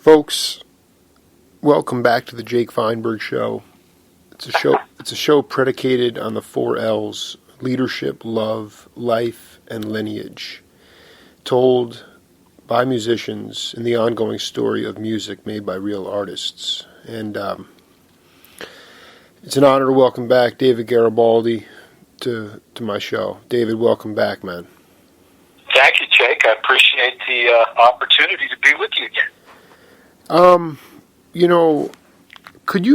Folks, welcome back to the Jake Feinberg Show. It's a show predicated on the 4 L's: leadership, love, life, and lineage, told by musicians in the ongoing story of music made by real artists. And it's an honor to welcome back David Garibaldi to my show. David, welcome back, man. Thank you, Jake. I appreciate the opportunity to be with you again. Could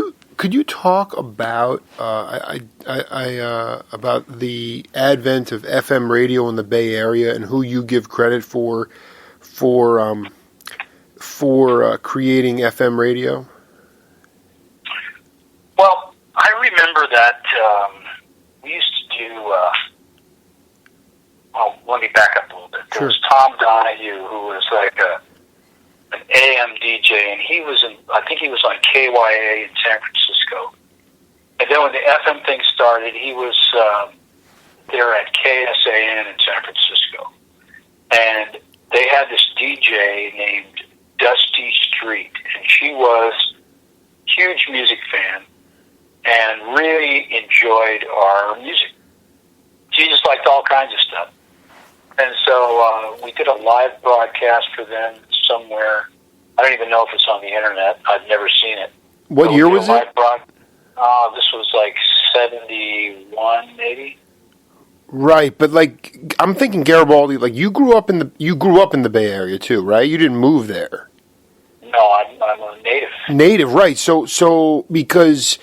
you talk about about the advent of FM radio in the Bay Area and who you give credit for creating FM radio? Well, I remember that we used to do. Let me back up a little bit. There Sure. was Tom Donahue, who was like an AM DJ, and he was I think he was on KYA in San Francisco. And then when the FM thing started, he was there at KSAN in San Francisco. And they had this DJ named Dusty Street, and she was a huge music fan and really enjoyed our music. She just liked all kinds of stuff. And so we did a live broadcast for them somewhere. I don't even know if it's on the internet. I've never seen it. What year was it? This was like 71, maybe. Right, but like I'm thinking Garibaldi. Like you grew up in the Bay Area too, right? You didn't move there. No, I'm a native. Native, right? So because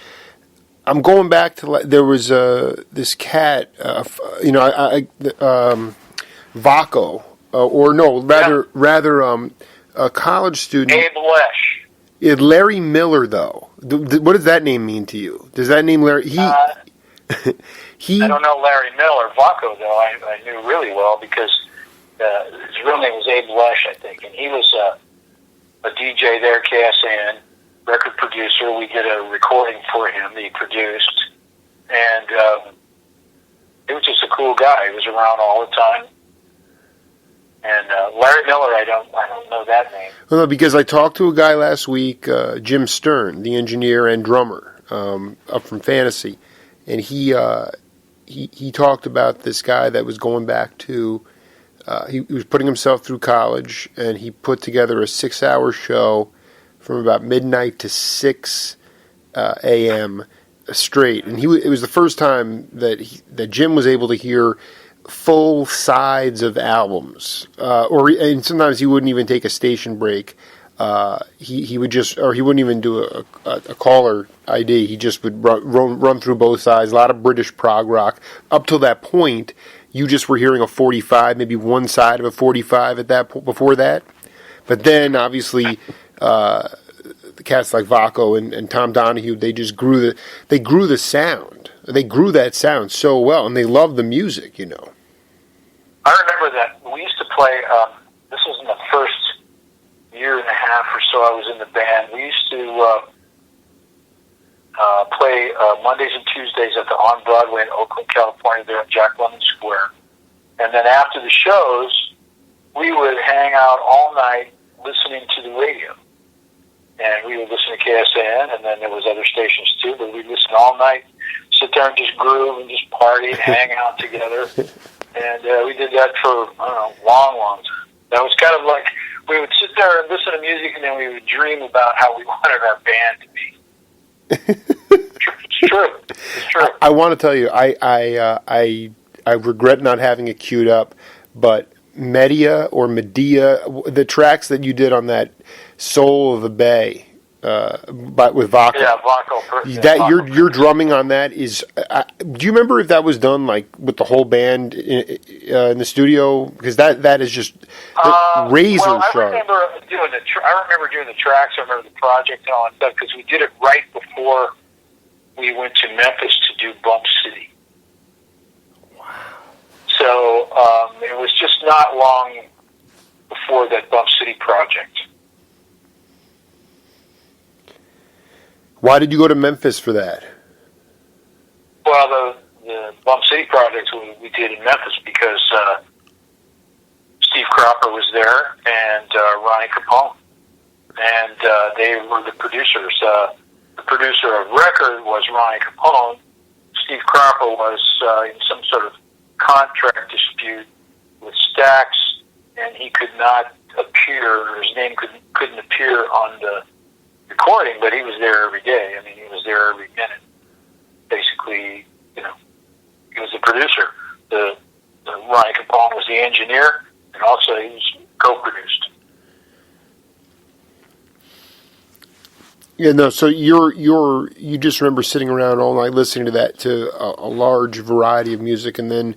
I'm going back to there was this cat, Vaco, rather a college student. Abe Lesh. Larry Miller, though. What does that name mean to you? Does that name Larry? I don't know Larry Miller. Vaco, though, I knew really well because his real name was Abe Lesh, I think, and he was a DJ there, KSAN, record producer. We did a recording for him that he produced, and he was just a cool guy. He was around all the time. And Larry Miller, I don't know that name. Well, no, because I talked to a guy last week, Jim Stern, the engineer and drummer up from Fantasy, and he talked about this guy that was going back to. He was putting himself through college, and he put together a 6-hour show from about midnight to 6 a.m. straight, and it was the first time that Jim was able to hear full sides of albums, and sometimes he wouldn't even take a station break. He wouldn't even do a caller ID. He just would run through both sides. A lot of British prog rock. Up till that point, you just were hearing a 45, maybe one side of a 45 at that before that. But then, obviously, the cats like Vaco and Tom Donahue, they just grew the sound. They grew that sound so well, and they loved the music, you know. I remember that we used to play, this was in the first year and a half or so I was in the band. We used to play Mondays and Tuesdays at the On Broadway in Oakland, California, there in Jack London Square. And then after the shows, we would hang out all night listening to the radio. And we would listen to KSAN, and then there was other stations too, but we'd listen all night, sit there and just groove and just party and hang out together. And we did that for, long time. That was kind of like, we would sit there and listen to music, and then we would dream about how we wanted our band to be. It's true. It's true. I want to tell you, I regret not having it queued up, but Medea, the tracks that you did on that Soul of the Bay, but with Vaco. Yeah, Vaco. That your drumming on that is. Do you remember if that was done like with the whole band in the studio? Because that is just razor sharp. I remember doing the tracks. I remember the project and all that stuff because we did it right before we went to Memphis to do Bump City. Wow. So it was just not long before that Bump City project. Why did you go to Memphis for that? Well, the Bump City project we did in Memphis because Steve Cropper was there and Ronnie Capone. And they were the producers. The producer of record was Ronnie Capone. Steve Cropper was in some sort of contract dispute with Stax, and he could not appear, or his name couldn't appear on the recording, but he was there every day. I mean, he was there every minute. Basically, you know, he was the producer. The Ronnie Capone was the engineer, and also he was co-produced. Yeah, no. So you just remember sitting around all night listening to a large variety of music, and then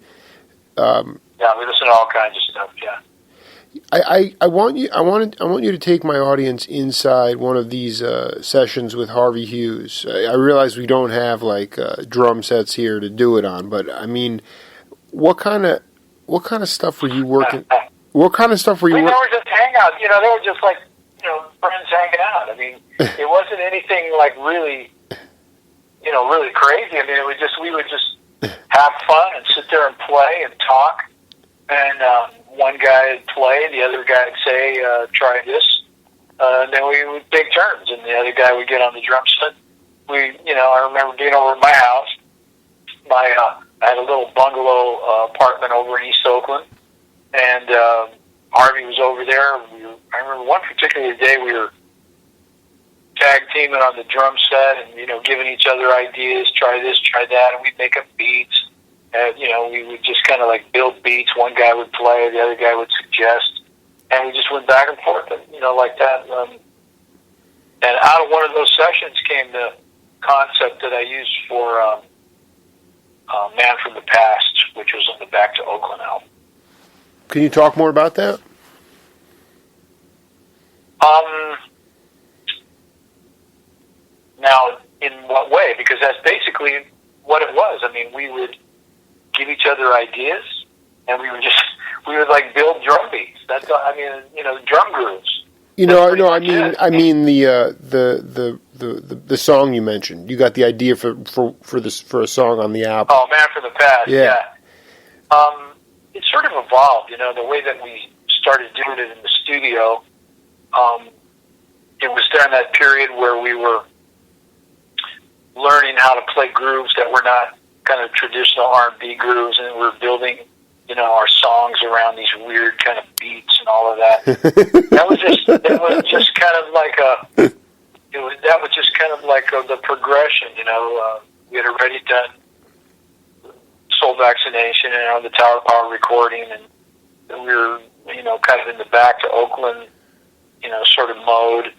yeah, we listen to all kinds of stuff. Yeah. I want you to take my audience inside one of these sessions with Harvey Hughes. I realize we don't have like drum sets here to do it on, but I mean, what kind of stuff were you working? What kind of stuff were you? They were just hangouts. You know, they were just like, you know, friends hanging out. I mean, it wasn't anything like really, you know, really crazy. I mean, it was just, we would just have fun and sit there and play and talk. And one guy would play, the other guy would say, try this. And then we would take turns, and the other guy would get on the drum set. You know, I remember being over at my house. I had a little bungalow apartment over in East Oakland, and Harvey was over there. I remember one particular day we were tag teaming on the drum set, and you know, giving each other ideas, try this, try that, and we'd make up beats. You know, we would just kind of like build beats. One guy would play, the other guy would suggest, and we just went back and forth, you know, like that. And out of one of those sessions came the concept that I used for Man from the Past, which was on the Back to Oakland album. Can you talk more about that? Now, in what way? Because that's basically what it was. I mean, we would give each other ideas, and we would like build drum beats. That's, I mean, you know, drum grooves. You know, no, I mean the song you mentioned. You got the idea for a song on the album. Oh, Man from the Past. Yeah. It sort of evolved. You know, the way that we started doing it in the studio. It was during that period where we were learning how to play grooves that were not kind of traditional R&B grooves, and we're building, you know, our songs around these weird kind of beats and all of that. That was just kind of like the progression, you know. We had already done Soul Vaccination and on the Tower Power recording, and we were, you know, kind of in the Back to Oakland, you know, sort of mode,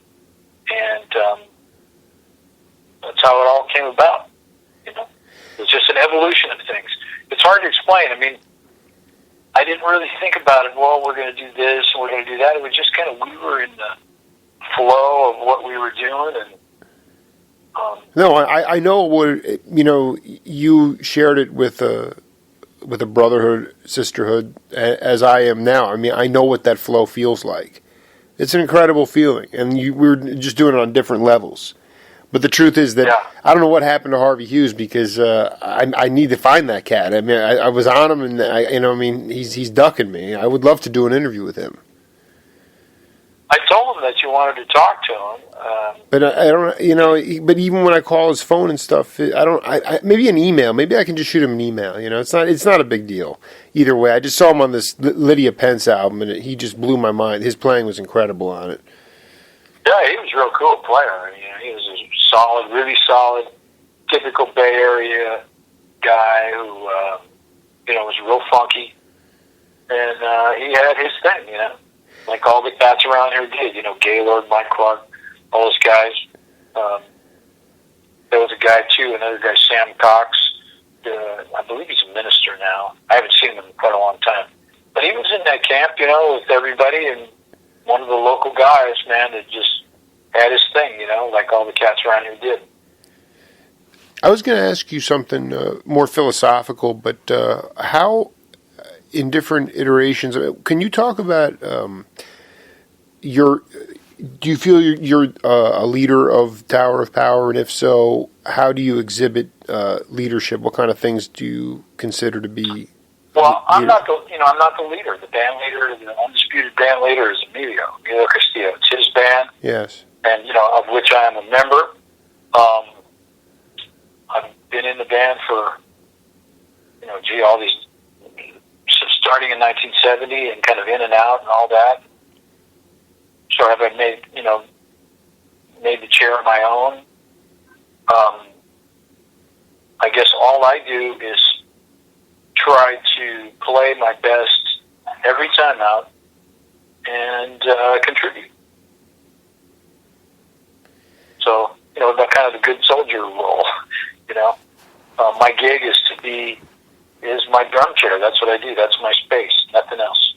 and that's how it all came about, you know. It was just an evolution of things. It's hard to explain. I mean, I didn't really think about it, well, we're going to do this and we're going to do that. It was just kind of, we were in the flow of what we were doing. And no, I know what, you know, you shared it with a brotherhood, sisterhood, as I am now. I mean, I know what that flow feels like. It's an incredible feeling, and we were just doing it on different levels. But the truth is that I don't know what happened to Harvey Hughes, because I need to find that cat. I mean, I was on him, and he's ducking me. I would love to do an interview with him. I told him that you wanted to talk to him, but I don't. You know, but even when I call his phone and stuff, I don't. Maybe an email. Maybe I can just shoot him an email. You know, it's not a big deal either way. I just saw him on this Lydia Pence album, and he just blew my mind. His playing was incredible on it. Yeah, he was a real cool player. I mean, he was a solid, really solid, typical Bay Area guy who, you know, was real funky. And he had his thing, you know, like all the cats around here did. You know, Gaylord, Mike Clark, all those guys. There was a guy, too, another guy, Sam Cox. I believe he's a minister now. I haven't seen him in quite a long time. But he was in that camp, you know, with everybody, and one of the local guys, man, that just had his thing, you know, like all the cats around here did. I was going to ask you something more philosophical, but how, in different iterations, can you talk about do you feel you're a leader of Tower of Power, and if so, how do you exhibit leadership? What kind of things do you consider to be? Well, I'm not the leader. The band leader, the undisputed band leader, is Emilio Castillo. It's his band. Yes. And of which I am a member. I've been in the band for, all these, starting in 1970 and kind of in and out and all that. So have I made the chair my own? I guess all I do is try to play my best every time out and contribute. So, that kind of the good soldier role, my gig is my drum chair. That's what I do. That's my space, nothing else.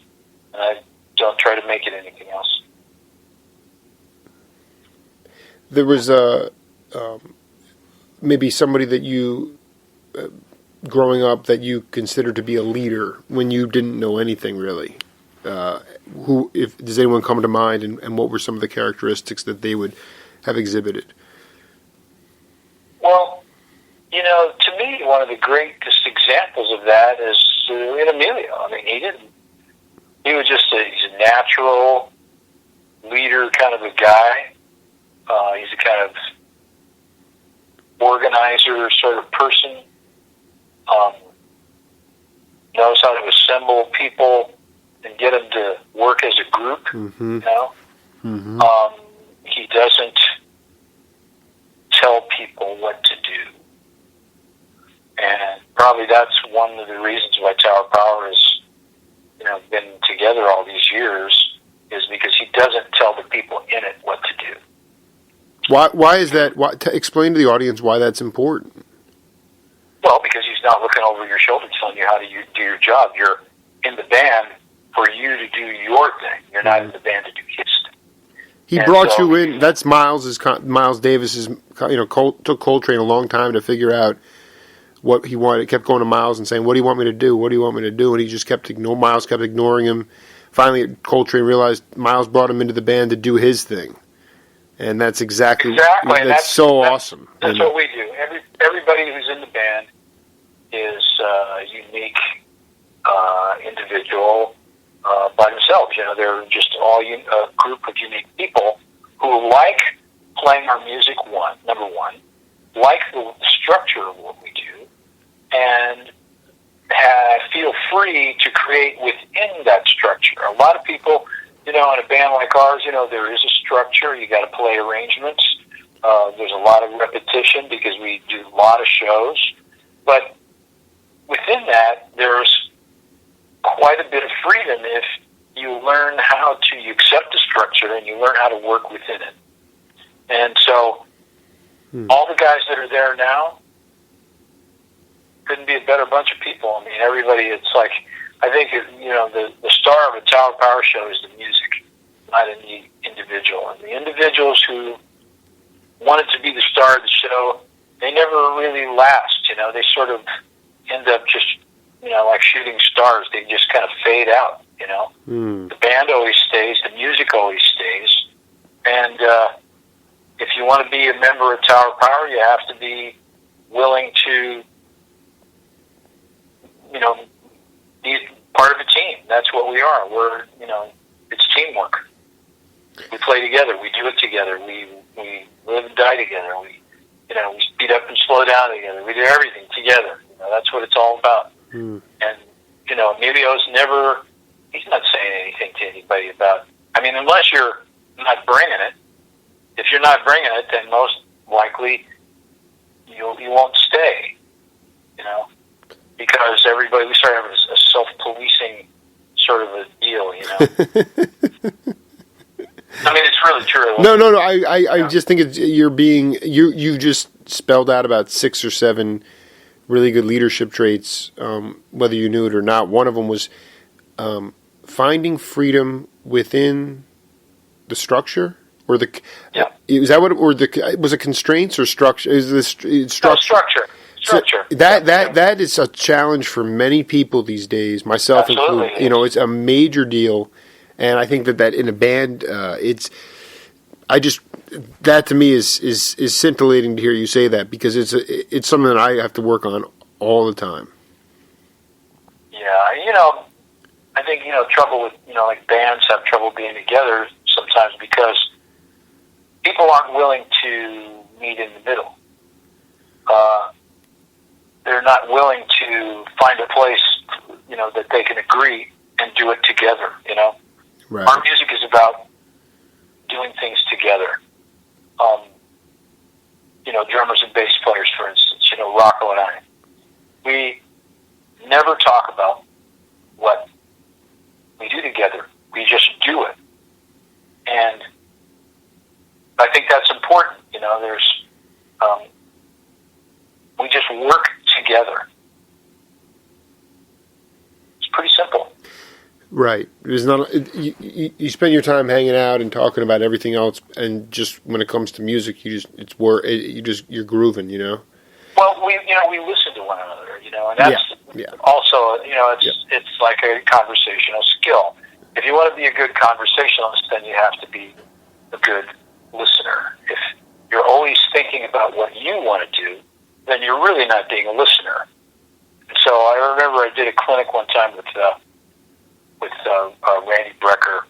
And I don't try to make it anything else. There was maybe somebody that you, growing up, that you considered to be a leader when you didn't know anything really. Does anyone come to mind, and what were some of the characteristics that they would have exhibited? Well, to me, one of the greatest examples of that is in Emilio. I mean, he was just he's a natural leader kind of a guy. He's a kind of organizer sort of person. Knows how to assemble people and get them to work as a group. Mm-hmm. Mm-hmm. He doesn't tell people what to do. And probably that's one of the reasons why Tower Power has, been together all these years, is because he doesn't tell the people in it what to do. Why is that? Explain to the audience why that's important. Well, because he's not looking over your shoulder telling you how to do your job. You're in the band for you to do your thing. You're not in the band to do his thing. He brought you in. That's Miles Davis's. Took Coltrane a long time to figure out what he wanted. Kept going to Miles and saying, "What do you want me to do? What do you want me to do?" And he just kept Miles kept ignoring him. Finally, Coltrane realized Miles brought him into the band to do his thing, and that's exactly. That's awesome. That's what we do. Everybody who's in the band is a unique individual by themselves. They're just all a group of unique people who like playing our music. Number one, like the structure of what we do, and feel free to create within that structure. A lot of people, in a band like ours, there is a structure. You got to play arrangements. There's a lot of repetition because we do a lot of shows. But within that, there's quite a bit of freedom if you learn you accept the structure and you learn how to work within it. And so all the guys that are there now couldn't be a better bunch of people. I mean, everybody, it's like, I think, the star of a Tower Power show is the music, not the individual. And the individuals who wanted to be the star of the show, they never really last. They sort of end up just, like shooting stars. They just kind of fade out. The band always stays, the music always stays, and if you want to be a member of Tower Power, you have to be willing to, be part of a team. That's what we are. We're, it's teamwork. We play together. We do it together. We live and die together. We speed up and slow down together. We do everything together. That's what it's all about. And, Emilio's he's not saying anything to anybody about, unless you're not bringing it. If you're not bringing it, then most likely you won't stay, because we start having a self-policing sort of a deal, it's really true. No. I just think you just spelled out about 6 or 7 really good leadership traits, whether you knew it or not. One of them was finding freedom within the structure, or is that what? Or was it constraints or structure? Is this structure? Structure. So that is a challenge for many people these days, myself included. It's a major deal, and I think that in a band, that to me is scintillating to hear you say that, because it's something that I have to work on all the time. Yeah, I think trouble with like bands have trouble being together sometimes because people aren't willing to meet in the middle. They're not willing to find a place, that they can agree and do it together. Right. Our music is about doing things together. Drummers and bass players, for instance, Rocco and I, we never talk about what we do together. We just do it. And I think that's important. We just work together. It's pretty simple. Right. It's not. You spend your time hanging out and talking about everything else, and just when it comes to music, you're grooving. Well, we listen to one another. And that's also it's like a conversational skill. If you want to be a good conversationalist, then you have to be a good listener. If you're always thinking about what you want to do, then you're really not being a listener. And so I remember I did a clinic one time with Randy Brecker,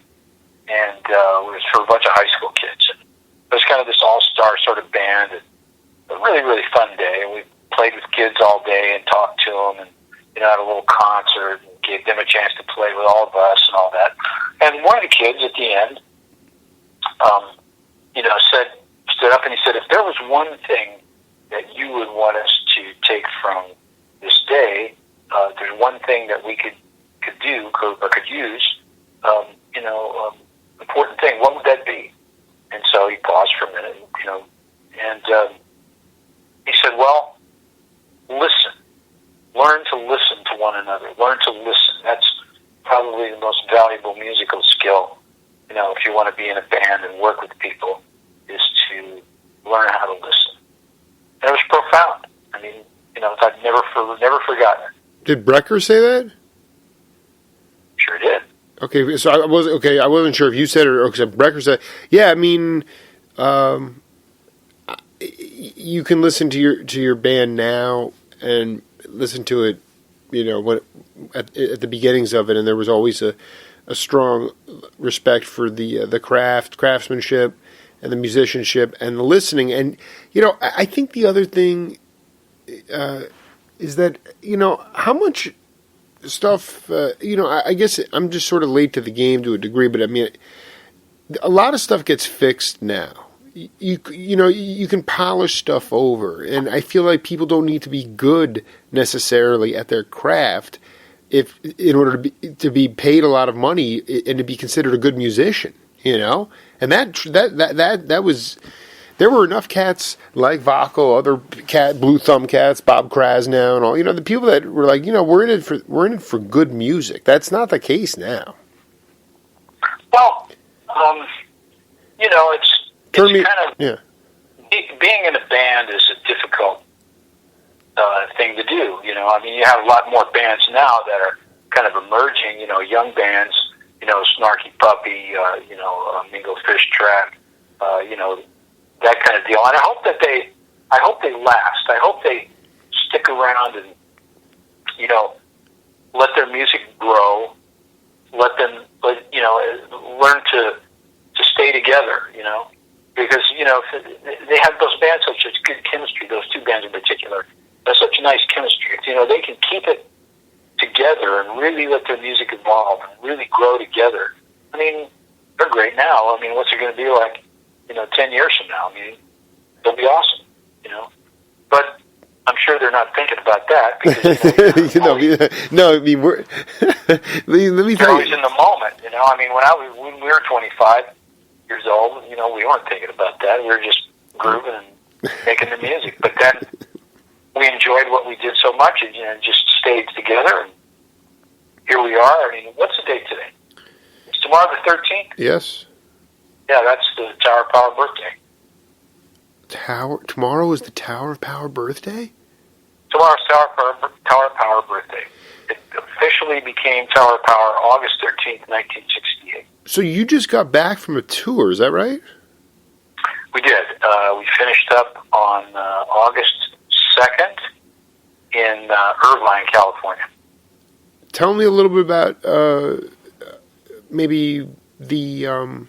and it was for a bunch of high school kids. And it was kind of this all-star sort of band, and a really, really fun day. And we played with kids all day and talked to them, and had a little concert and gave them a chance to play with all of us and all that. And one of the kids at the end, stood up and he said, if there was one thing that you would want us to take from this day, there's one thing that we could do or could use, important thing, what would that be? And so he paused for a minute, and he said, well, listen. Learn to listen to one another. Learn to listen. That's probably the most valuable musical skill, if you want to be in a band and work with people, is to learn how to listen. And it was profound. I mean, I've never forgotten it. Did Brecker say that? Sure did. Okay, so I wasn't sure if you said it or because Brecker said. Yeah, I mean, you can listen to your band now and listen to it, when at the beginnings of it, and there was always a strong respect for the craftsmanship and the musicianship and the listening. And I think the other thing is that how much stuff, I guess I'm just sort of late to the game to a degree, but I mean, a lot of stuff gets fixed now. You can polish stuff over, and I feel like people don't need to be good necessarily at their craft in order to be paid a lot of money and to be considered a good musician, and that was. There were enough cats like Vaco, other Blue Thumb Cats, Bob Krasnow, and all. The people that were like, we're in it for good music. That's not the case now. Well, it's kind of being in a band is a difficult thing to do. I mean, you have a lot more bands now that are kind of emerging. Young bands. Snarky Puppy. Mingo Fish Trap. That kind of deal. And I hope they last. I hope they stick around and, let their music grow. Let them, learn to stay together, because, they have those bands have such good chemistry, those two bands in particular, have such nice chemistry. If, they can keep it together and really let their music evolve and really grow together. I mean, they're great now. I mean, what's it going to be like, 10 years from now? I mean, they'll be awesome, But I'm sure they're not thinking about that because, no, I mean, we're let me tell you. Always in the moment, I mean, when we were 25 years old, we weren't thinking about that. We were just grooving and making the music. But then we enjoyed what we did so much and just stayed together. And here we are. I mean, what's the date today? It's tomorrow the 13th? Yes. Yeah, that's the Tower of Power birthday. Tomorrow is the Tower of Power birthday? Tomorrow's Tower of Power birthday. It officially became Tower of Power August 13th, 1968. So you just got back from a tour, is that right? We did. We finished up on August 2nd in Irvine, California. Tell me a little bit about maybe the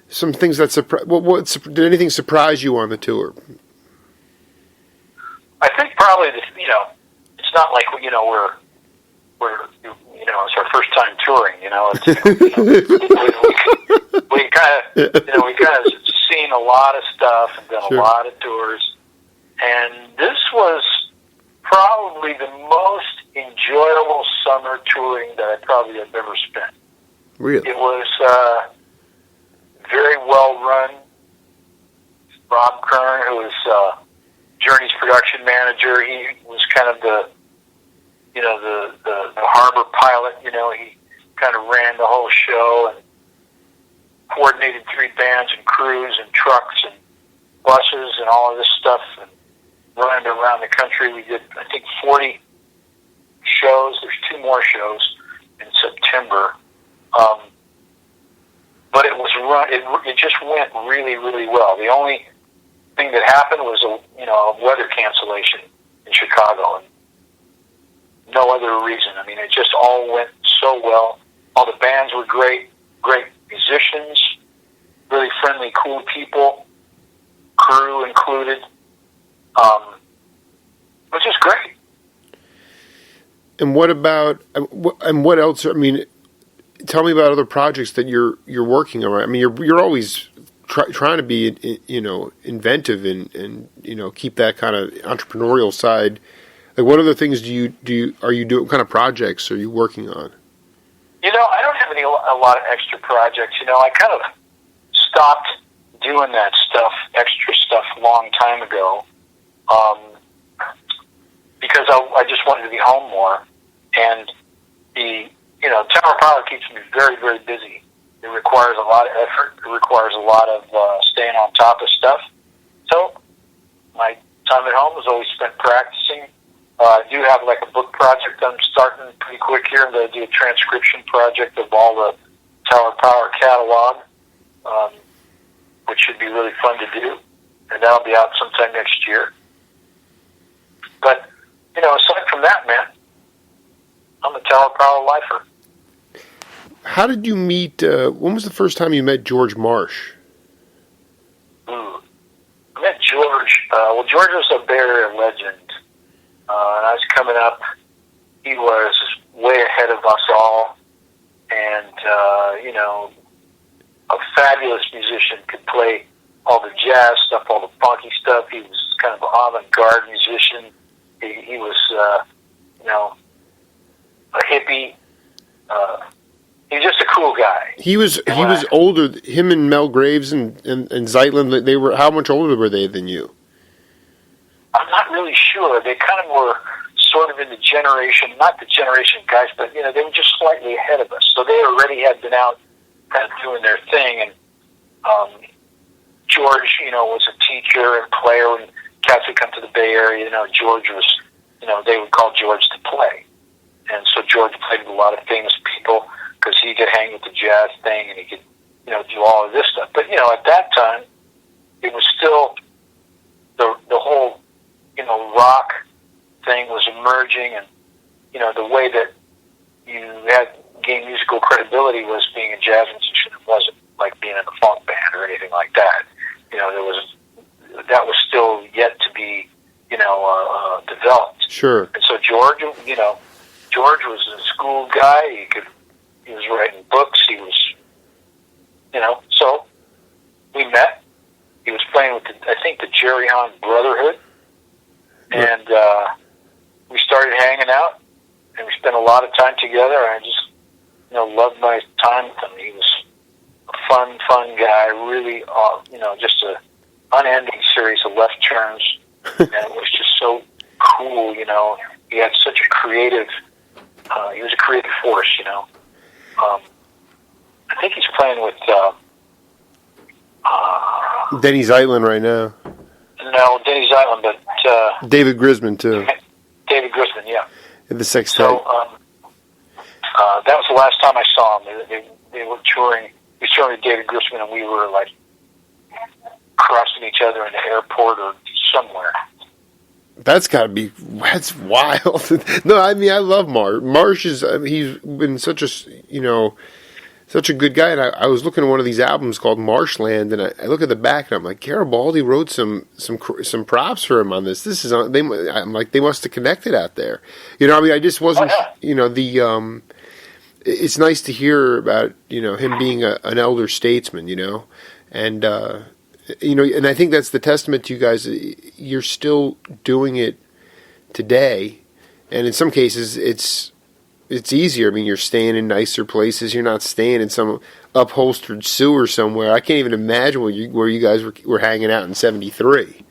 some things that did anything surprise you on the tour? I think probably it's not like we're it's our first time touring. We kind of seen a lot of stuff and done a lot of tours, and this was probably the most enjoyable summer touring that I probably have ever spent. Really? It was very well run. Rob Kern, who was Journey's production manager, he was kind of the harbor pilot. He kind of ran the whole show and coordinated 3 bands and crews and trucks and buses and all of this stuff and running around the country. We did, I think, 40 shows. There's 2 more shows in September. But it was it just went really, really well. The only thing that happened was a weather cancellation in Chicago, and no other reason. I mean, it just all went so well. All the bands were great musicians, really friendly, cool people, crew included. It was just great. And what about what else? I mean, tell me about other projects that you're working on. I mean, you're always trying to be inventive and keep that kind of entrepreneurial side. Like, what other things are you doing? What kind of projects are you working on? I don't have a lot of extra projects. I kind of stopped doing that extra stuff, a long time ago, because I just wanted to be home more, and Tower Power keeps me very, very busy. It requires a lot of effort. It requires a lot of staying on top of stuff. So my time at home was always spent practicing. I do have like a book project I'm starting pretty quick here. I'm going to do a transcription project of all the Tower Power catalog, which should be really fun to do. And that'll be out sometime next year. But, aside from that, man, I'm a Tower Power lifer. How did you meet, when was the first time you met George Marsh? I met George. George was a Bay Area legend. And I was coming up. He was way ahead of us all. And, a fabulous musician, could play all the jazz stuff, all the funky stuff. He was kind of an avant-garde musician. He was, a hippie. He was just a cool guy. He was older. Him and Mel Graves and Zeitlin, they were, how much older were they than you? I'm not really sure. They kind of were sort of in the generation, not the generation guys, but, they were just slightly ahead of us. So they already had been out kind of doing their thing. And George, was a teacher and player. When cats would come to the Bay Area, George was, they would call George to play. And so George played with a lot of famous people because he could hang with the jazz thing and he could, do all of this stuff. But, at that time, it was still the whole, rock thing was emerging, and, the way that you had gained musical credibility was being a jazz musician. It wasn't like being in a funk band or anything like that. That was still yet to be, developed. Sure. And so George was a school guy. He was writing books. He was, so we met. He was playing with the Jerry Hahn Brotherhood. And we started hanging out, and we spent a lot of time together. I just, loved my time with him. He was a fun guy, really, just a unending series of left turns, and it was just so cool, He had such a creative, he was a creative force, I think he's playing with Denny Zeitlin right now. No, Denny Zeitlin, but David Grisman too. David Grisman, yeah. The sextet. So that was the last time I saw him. They were touring. We were touring with David Grisman, and we were like crossing each other in the airport or somewhere. That's wild. No, I mean, I love Marsh. Marsh is, he's been such a, such a good guy. And I was looking at one of these albums called Marshland, and I look at the back, and I'm like, Garibaldi wrote some props for him on this. This is I'm like, they must have connected out there. You know, I mean, I just wasn't. You know, it's nice to hear about, you know, him being an elder statesman. You know, and you know, and I think that's the testament to you guys. You're still doing it today, and in some cases, it's easier. I mean, you're staying in nicer places. You're not staying in some upholstered sewer somewhere. I can't even imagine where you guys were hanging out in '73.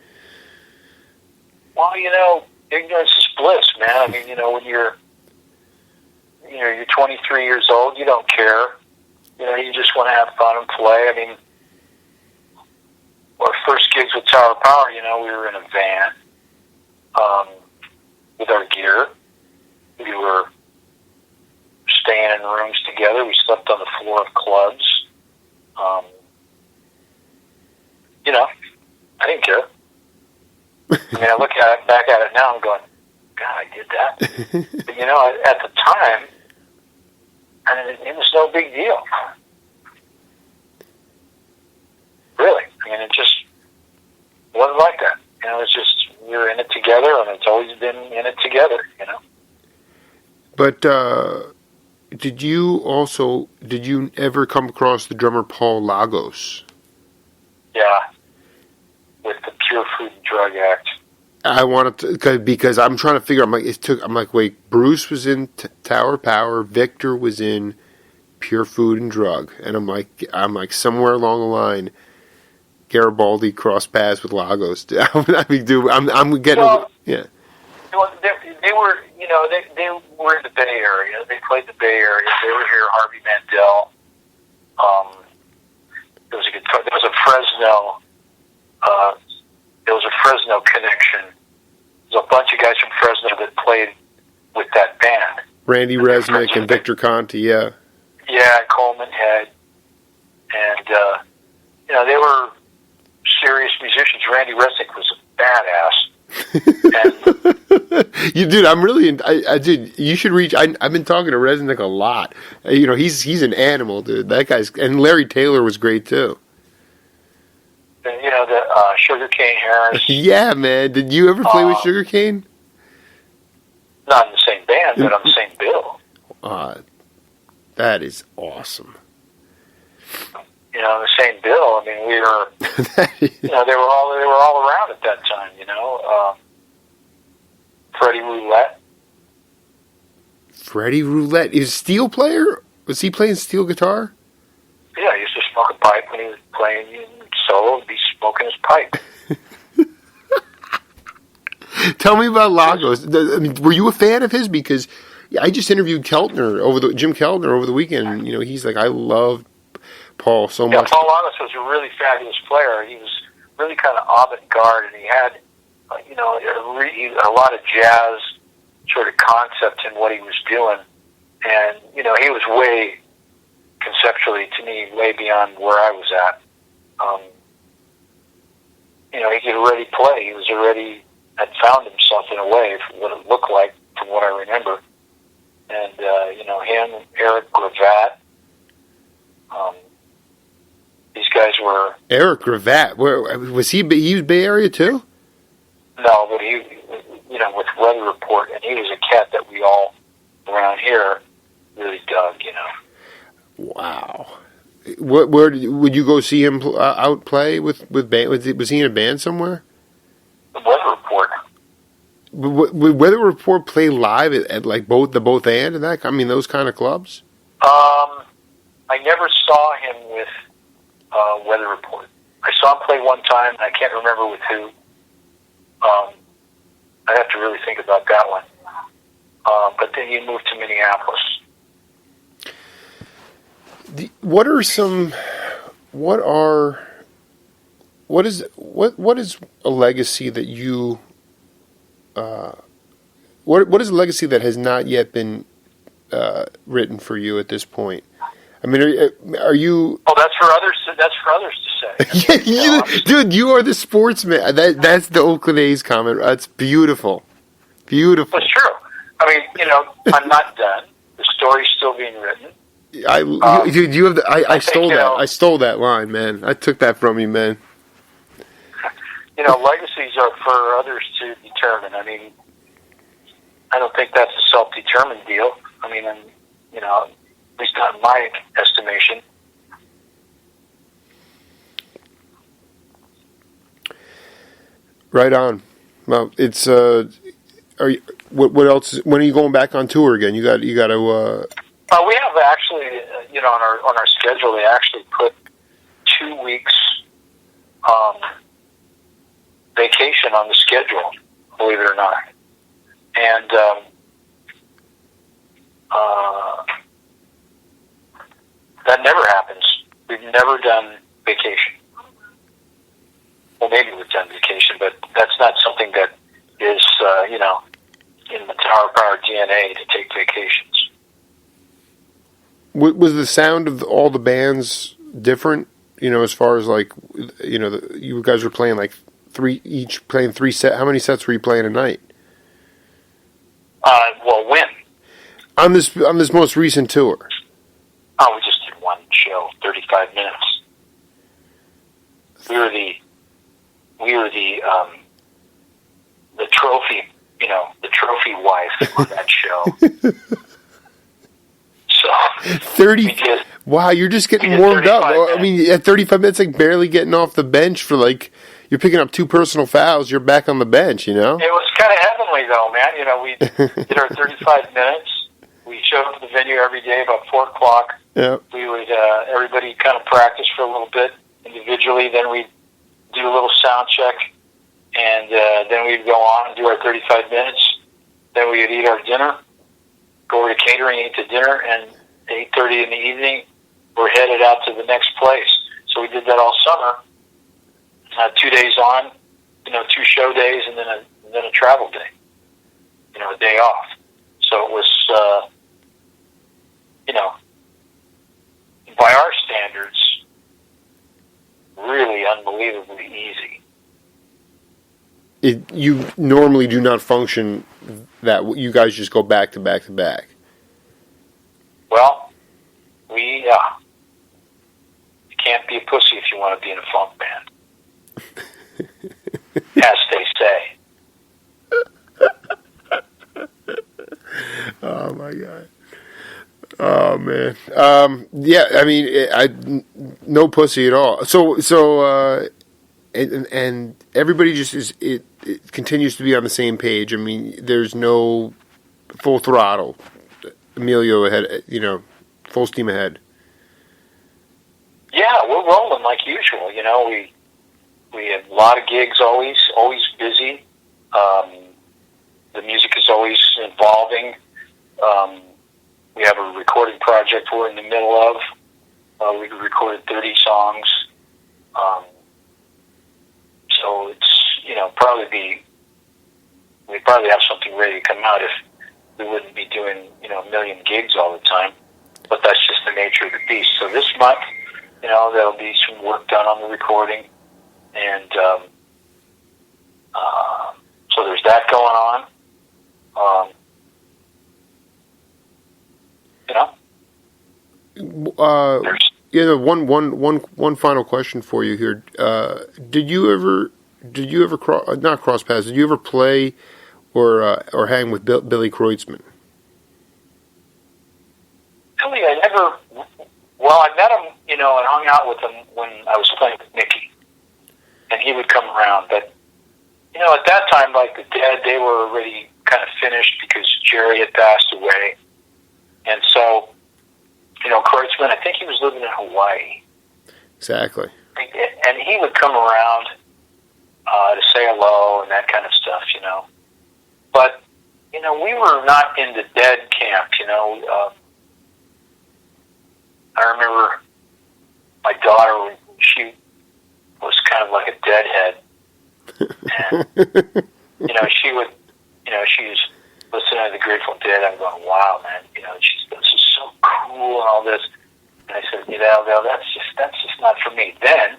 Well, you know, ignorance is bliss, man. I mean, you know, when you're 23 years old, you don't care. You know, you just want to have fun and play. I mean, our first gigs with Tower Power, you know, we were in a van with our gear. We were staying in rooms together. We slept on the floor of clubs. You know, I didn't care. I mean, I look back at it now and going, God, I did that. But, you know, at the time, it was no big deal. Really. I mean, it just wasn't like that. You know, it's just, we were in it together, and it's always been in it together, you know. But did you ever come across the drummer Paul Lagos? Yeah, with the Pure Food and Drug Act. I wanted to, because I'm trying to figure. I'm like, wait. Bruce was in Tower Power. Victor was in Pure Food and Drug, and I'm like somewhere along the line, Garibaldi crossed paths with Lagos. I mean, dude, I'm getting. Well, yeah. Well, they were, you know, they were in the Bay Area. They played the Bay Area. They were here. Harvey Mandel. There was a Fresno. There was a Fresno connection. There's a bunch of guys from Fresno that played with that band. Randy Resnick and Victor Conti, yeah. Yeah, Coleman Head. And, you know, they were serious musicians. Randy Resnick was a badass. And, dude, I'm really, dude, you should reach, I've been talking to Resnick a lot. You know, he's an animal, dude. That guy's, and Larry Taylor was great, too. And, you know, the Sugarcane Harris. Yeah, man. Did you ever play with Sugarcane? Not in the same band, but on the same bill. That is awesome. You know, the same bill. I mean, we were. You know, they were all around at that time. You know, Freddie Roulette. Freddie Roulette is a steel player. Was he playing steel guitar? Yeah, he used to smoke a pipe when he was playing solo. He'd be smoking his pipe. Tell me about Lagos. I mean, were you a fan of his? Because I just interviewed Jim Keltner over the weekend. And, you know, he's like, I loved Paul so much. Paul Lagos was a really fabulous player. He was really kind of avant-garde, and he had, you know, a lot of jazz sort of concept in what he was doing. And, you know, he was way, conceptually, to me, way beyond where I was at. You know, he could already play. He was already had found himself in a way, from what it looked like, from what I remember. And, you know, him, Eric Gravatt, these guys were... Eric Gravatt, where was he? He was Bay Area too? No, but he, you know, with Weather Report, and he was a cat that we all around here really dug, you know. Wow. Where would you go see him out play with band? Was he in a band somewhere? The Weather Report. Would Weather Report play live at like both and that? I mean, those kind of clubs. I never saw him with Weather Report. I saw him play one time. I can't remember with who. I have to really think about that one. But then he moved to Minneapolis. What is a legacy that you what is a legacy that has not yet been written for you at this point? I mean, are you? Oh, that's for others. That's for others to say. Yeah, dude, you are the sportsman. That's the Oakland A's comment. That's beautiful, beautiful. It's true. I mean, you know, I'm not done. The story's still being written. Dude, you have the. I stole that. Know, I stole that line, man. I took that from you, man. Legacies are for others to determine. I mean, I don't think that's a self-determined deal. I mean, at least not in my estimation. Right on. Well, it's are you, what else? When are you going back on tour again? You got to. We have actually, on our schedule, they actually put 2 weeks vacation on the schedule. Believe it or not, and that never happens. We've never done vacation. Well, maybe we've done vacation, but that's not something that is, in the Tower Power DNA to take vacations. Was the sound of all the bands different? As far as you guys were playing like playing 3 sets. How many sets were you playing a night? Well, when? On this most recent tour. Oh, we just did one show, 35 minutes. We were the trophy, the trophy wife on that show. So 30. Wow, you're just getting warmed up. Minutes. I mean, at 35 minutes, like barely getting off the bench for you're picking up 2 personal fouls. You're back on the bench. It was kind of heavenly, though, man. We did our 35 minutes. We showed up at the venue every day about 4:00. Yeah. We would everybody kind of practice for a little bit individually. Then we'd do a little sound check, and then we'd go on and do our 35 minutes. Then we would eat our dinner, go over to catering, eat the dinner, and 8:30 in the evening, we're headed out to the next place. So we did that all summer. 2 days on, 2 show days, and then a travel day, a day off. So it was, by our standards, really unbelievably easy. You normally do not function that. You guys just go back to back to back. Well, you can't be a pussy if you want to be in a funk band. As they say. Oh my God. Oh man. Yeah. I mean, no pussy at all. So, and everybody just it continues to be on the same page. I mean, there's no full throttle. Emilio ahead. Full steam ahead. Yeah, we're rolling like usual. We have a lot of gigs, always busy. The music is always evolving. We have a recording project we're in the middle of. We recorded 30 songs. So it's, we'd probably have something ready to come out if we wouldn't be doing, a million gigs all the time. But that's just the nature of the beast. So this month, there'll be some work done on the recording. And so there's that going on. One final question for you here. Did you ever not cross paths? Did you ever play or hang with Billy Kreutzmann? Billy, I never. Well, I met him, and hung out with him when I was playing with Mickey, and he would come around. But at that time, like the Dead, they were already kind of finished because Jerry had passed away, and so. Kreutzmann, I think he was living in Hawaii. Exactly. And he would come around to say hello and that kind of stuff, But, we were not in the Dead camp, I remember my daughter, she was kind of like a deadhead. And, she would, she was listening to the Grateful Dead. I'm going, wow, man, this is so cool and all this. And I said, that's just not for me. Then,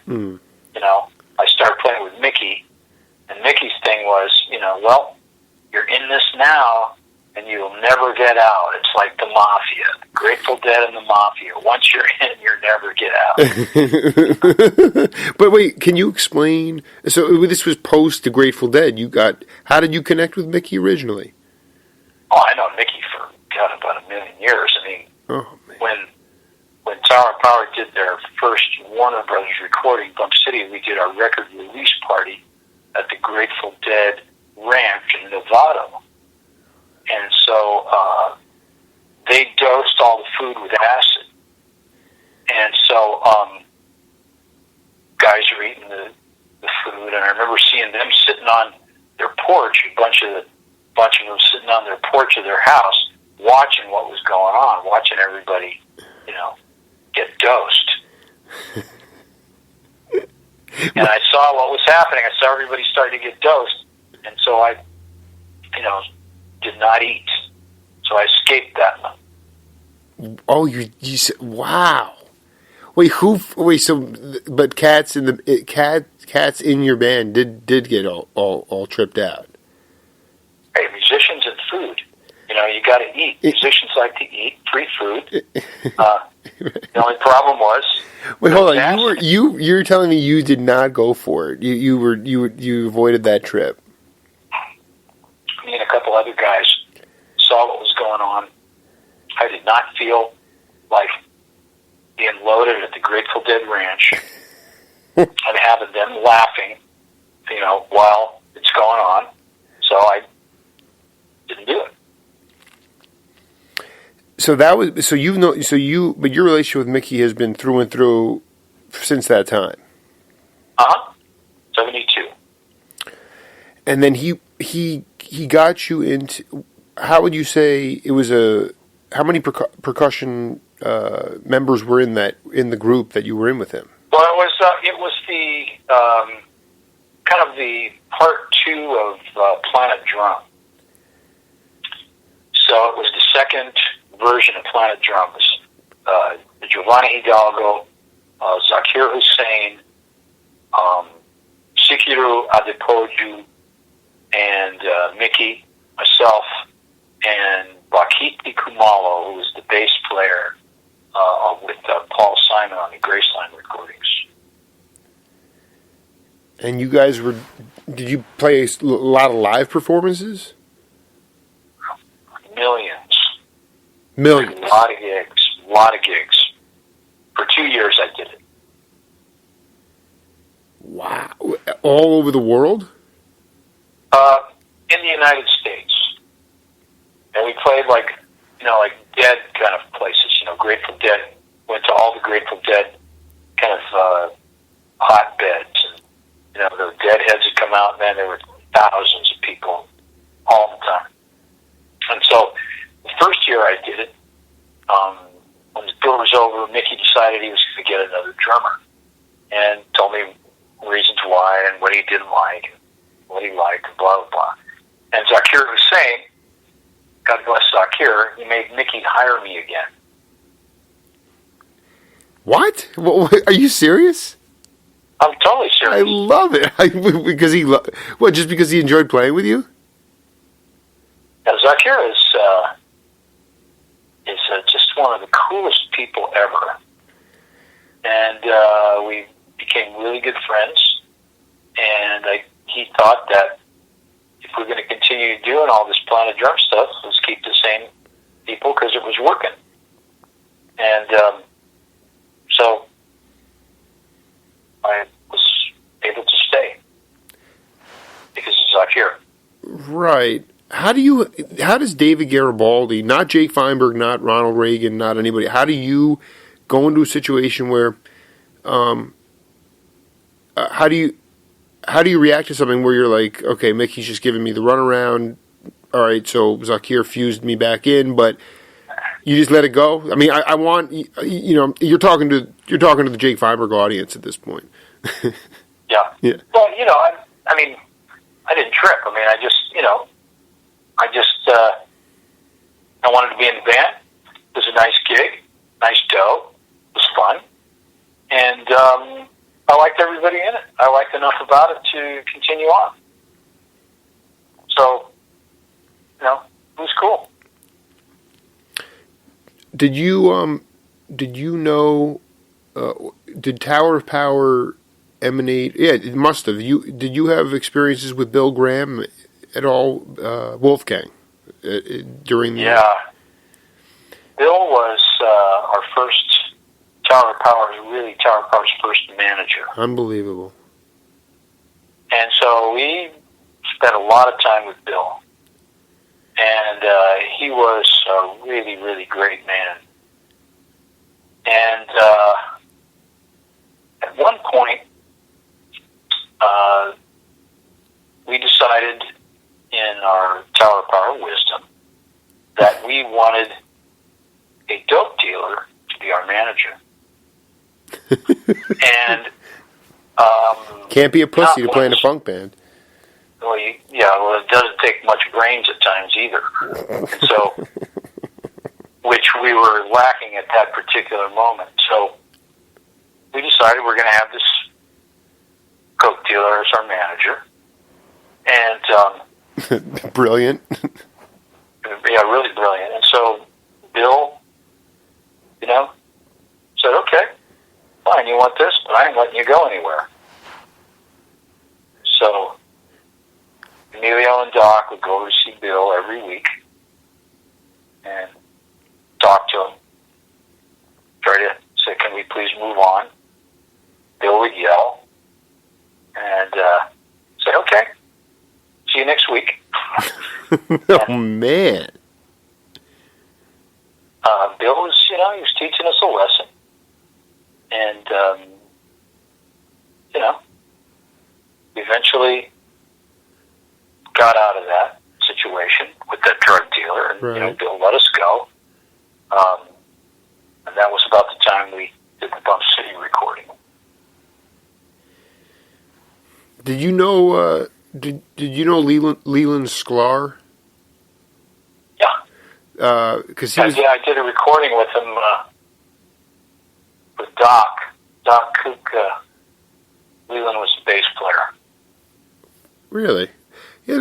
I started playing with Mickey, and Mickey's thing was, well, you're in this now, and you'll never get out. It's like the Mafia, the Grateful Dead and the Mafia. Once you're in, you never get out. But wait, can you explain? So this was post the Grateful Dead. How did you connect with Mickey originally? Oh, I know Mickey for about a million years. I mean, when Tower Power did their first Warner Brothers recording, Bump City, we did our record release party at the Grateful Dead Ranch in Nevada. And so they dosed all the food with acid. And so guys are eating the food, and I remember seeing them sitting on their porch, a bunch of them sitting on their porch of their house, watching what was going on, watching everybody, get dosed. And I saw what was happening. I saw everybody starting to get dosed, and so I, did not eat. So I escaped that one. Oh, you said, wow. But cats in your band did get all tripped out. Hey, musicians and food. You got to eat. Musicians like to eat free food. The only problem was. Wait, hold on. You're telling me you did not go for it. You avoided that trip. Me and a couple other guys saw what was going on. I did not feel like being loaded at the Grateful Dead Ranch and having them laughing, while it's going on. So I didn't do it. But your relationship with Mickey has been through and through since that time. 72. And then he got you into. How would you say it was how many percussion members were in the group that you were in with him? Well, it was the kind of the part 2 of Planet Drum. So it was the second version of Planet Drums. Giovanni Hidalgo, Zakir Hussain, Sikiru Adepoju, and Mickey, myself, and Bakiti Kumalo, who was the bass player with Paul Simon on the Graceland recordings. And you guys did you play a lot of live performances? Millions. A lot of gigs. For 2 years I did it. Wow. All over the world? In the United States. And we played like Dead kind of places, Grateful Dead. Went to all the Grateful Dead kind of hotbeds. And, the Deadheads had come out, and then there were thousands of people all the time. And so the first year I did it, when the tour was over, Mickey decided he was going to get another drummer and told me reasons why and what he didn't like and what he liked and blah, blah, blah. And Zakir Hussain, God bless Zakir, he made Mickey hire me again. What? Are you serious? I'm totally serious. I love it. Just because he enjoyed playing with you? Yeah, Zakir is just one of the coolest people ever. And we became really good friends. And he thought that if we're going to continue doing all this Planet Drum stuff, let's keep the same people because it was working. And so I was able to stay because of Zakir. Right. How does David Garibaldi, not Jake Feinberg, not Ronald Reagan, not anybody, how do you go into a situation where, how do you react to something where you're like, okay, Mickey's just giving me the runaround, all right, so Zakir fused me back in, but you just let it go? I mean, I want, you're talking to the Jake Feinberg audience at this point. Yeah. Well, I didn't trip. I mean, I wanted to be in the band. It was a nice gig, nice dough. It was fun. And I liked everybody in it. I liked enough about it to continue on. So, it was cool. Did you know? Did Tower of Power emanate? Yeah, it must have. Did you have experiences with Bill Graham at all, Wolfgang, during the? Yeah, Bill was our first Tower of Power's first manager. Unbelievable. And so we spent a lot of time with Bill. And he was a really, really great man. And at one point, we decided in our Tower of Power wisdom that we wanted a dope dealer to be our manager. And can't be a pussy to play in a funk band. Well, it doesn't take much brains at times either. And so, which we were lacking at that particular moment. So we decided we're going to have this coke dealer as our manager. And brilliant. Yeah, really brilliant. And so Bill, said, okay, fine, you want this, but I ain't letting you go anywhere. So Emilio and Doc would go to see Bill every week and talk to him, try to say, can we please move on? Bill would yell and say, okay, see you next week. Oh, man. Bill was, he was teaching us a lesson. And, eventually got out of that situation with that drug dealer, and right. Bill let us go. And that was about the time we did the Bump City recording. Did you know? Did you know Leland Sklar? Yeah. Because I did a recording with him with Doc Cook. Leland was the bass player. Really? He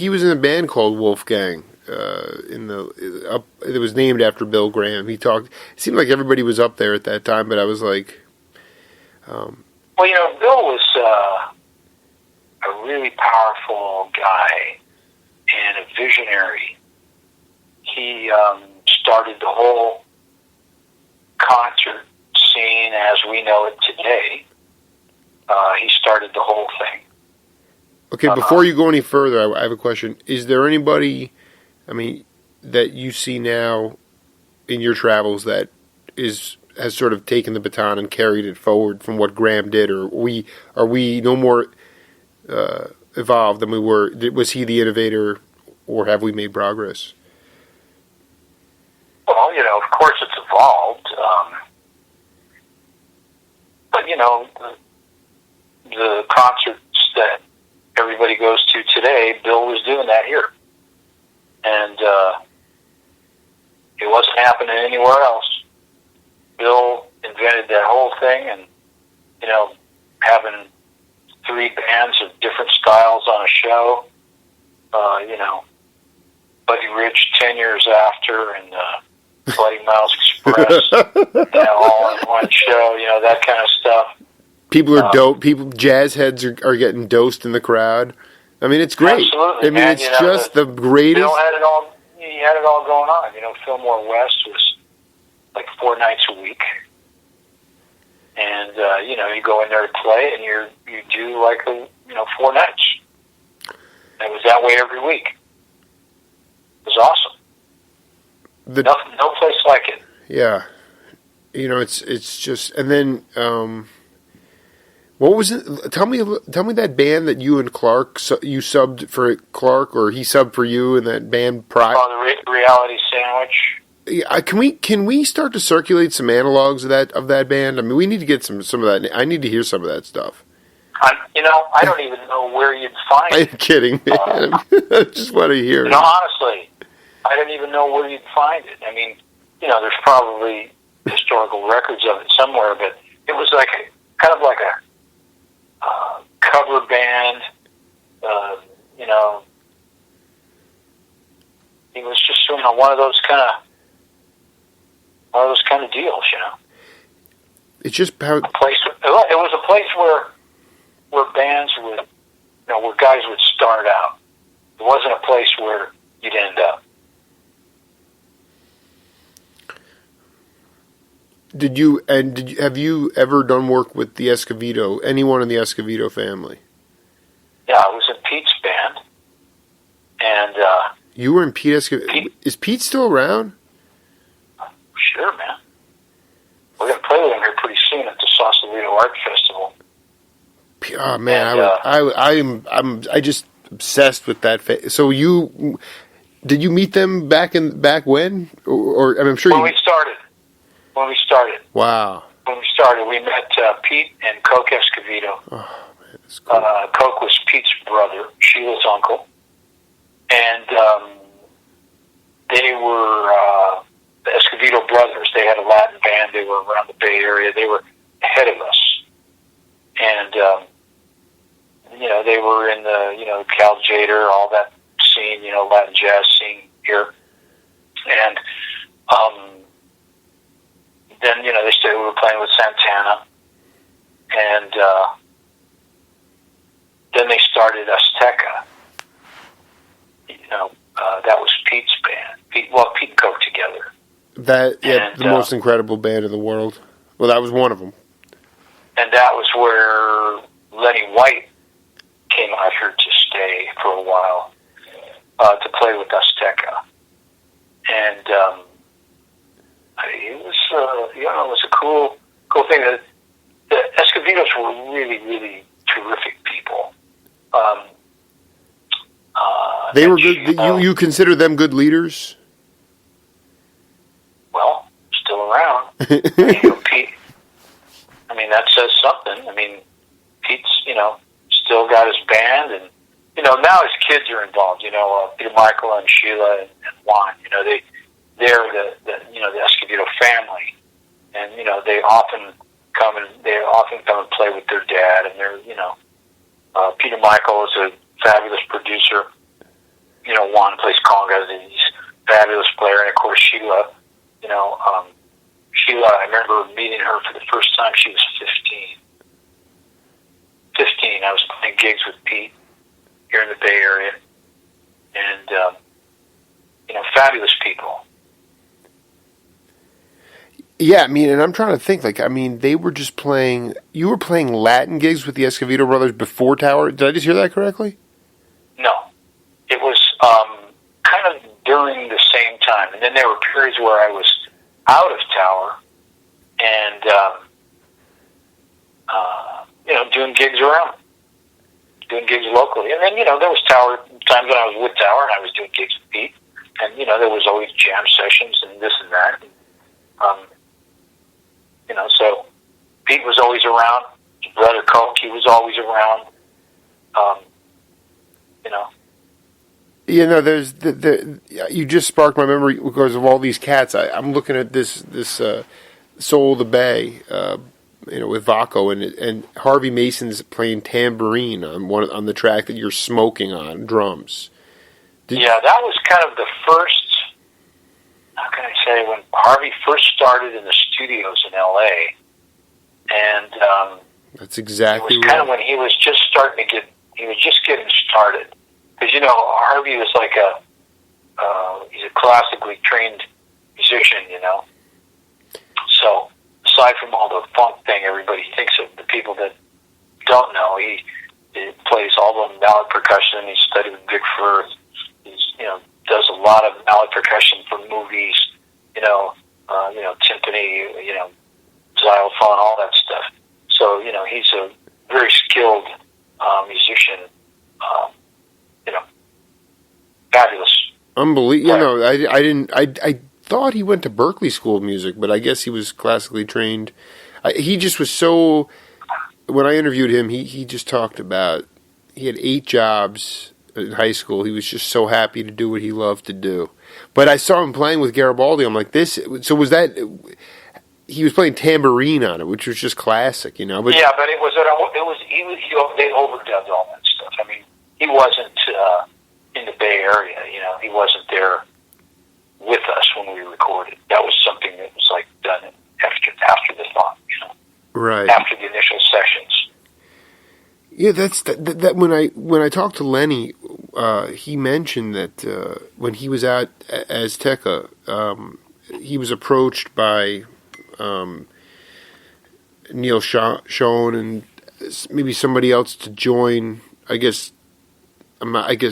was in a band called Wolfgang. It was named after Bill Graham. It seemed like everybody was up there at that time, but I was like, Bill was a really powerful guy and a visionary. He started the whole concert scene as we know it today. He started the whole thing. Okay, before you go any further, I have a question. Is there anybody, that you see now in your travels that has sort of taken the baton and carried it forward from what Graham did, or are we no more evolved than we were? Was he the innovator, or have we made progress? Well, of course it's evolved. But, the concerts that everybody goes to today, Bill was doing that here. And it wasn't happening anywhere else. Bill invented that whole thing, and, having 3 bands of different styles on a show, Buddy Rich 10 years after, and Bloody Miles Express, all in one show, that kind of stuff. People are dope. Jazz heads are getting dosed in the crowd. It's great. Absolutely, it's just the greatest. Bill had it all. He had it all going on. Fillmore West was like 4 nights a week, and you go in there to play, and you do like 4 nights. And it was that way every week. It was awesome. No place like it. Yeah, it's just, and then what was it? Tell me that band that you and Clark, you subbed for Clark, or he subbed for you in that band. The Reality Sandwich. Can we start to circulate some analogs of that band? We need to get some of that. I need to hear some of that stuff. I don't even know where you'd find it. I'm kidding, man. I just want to hear it. Honestly, I don't even know where you'd find it. There's probably historical records of it somewhere, but it was kind of like a cover band. He was just one of those kind of one of those kind of deals, It's just how It was a place where bands would, where guys would start out. It wasn't a place where you'd end up. have you ever done work with the Escovedo? Anyone in the Escovedo family? Yeah, I was in Pete's band, and you were in Pete Escovedo. Is Pete still around? Sure, man. We're gonna play with him here pretty soon at the Sausalito Art Festival. Oh man, and, I'm just obsessed with that. So did you meet them back when? Or I'm sure when we started. Wow. When we started, we met Pete and Coke Escovedo. Oh man, that's cool. Coke was Pete's brother, Sheila's uncle, and they were the Escovedo brothers. They had a Latin band. They were around the Bay Area. They were ahead of us, and they were in the Cal Jader, all that scene, Latin jazz scene here, and then they said we were playing with Santana, and then they started Azteca. That was Pete's band. Pete and Coke together. The most incredible band in the world. Well, that was one of them. And that was where Lenny White came out here to stay for a while to play with Azteca, and it was a cool thing. The Escovedos were really, really terrific people. They were good. You consider them good leaders? Well, still around. Pete. I mean, that says something. I mean, Pete's still got his band, and now his kids are involved. Peter Michael and Sheila and Juan. They're the Escovedo family, and they often come and play with their dad, and they're Peter Michael is a fabulous producer. Juan plays congas, and he's a fabulous player, and of course Sheila. Sheila, I remember meeting her for the first time. She was 15. I was playing gigs with Pete here in the Bay Area, and fabulous people. Yeah, I mean, and I'm trying to think. They were just playing. You were playing Latin gigs with the Escovedo brothers before Tower. Did I just hear that correctly? No, it was kind of during the same time, and then there were periods where I was out of Tower, and doing gigs locally, and then there was Tower times when I was with Tower and I was doing gigs with Pete, and there was always jam sessions and this and that. So Pete was always around. His brother Coke, he was always around. There's you just sparked my memory because of all these cats. I'm looking at this Soul of the Bay, with Vaco, and Harvey Mason's playing tambourine on the track that you're smoking on drums. That was kind of the first. How can I say, when Harvey first started in the studios in L.A., and that's exactly it was kind of when he was just getting started, because Harvey was like he's a classically trained musician, so aside from all the funk thing everybody thinks of, the people that don't know, he plays all the mallet percussion. He studied with Vic Firth. He's does a lot of mallet percussion for movies, timpani, xylophone, all that stuff. So, he's a very skilled musician, fabulous. Unbelievable. I thought he went to Berklee School of Music, but I guess he was classically trained. He just was so, when I interviewed him, he just talked about, he had 8 jobs in high school. He was just so happy to do what he loved to do. But I saw him playing with Garibaldi. I'm like, so was that, he was playing tambourine on it, which was just classic, But yeah, but they overdubbed all that stuff. I mean, he wasn't in the Bay Area, he wasn't there, with us when we recorded. That was something that was like done after the thought, right after the initial sessions. Yeah, that's that when I talked to Lenny, he mentioned that when he was at Azteca, he was approached by Neil Schon and maybe somebody else to join. I guess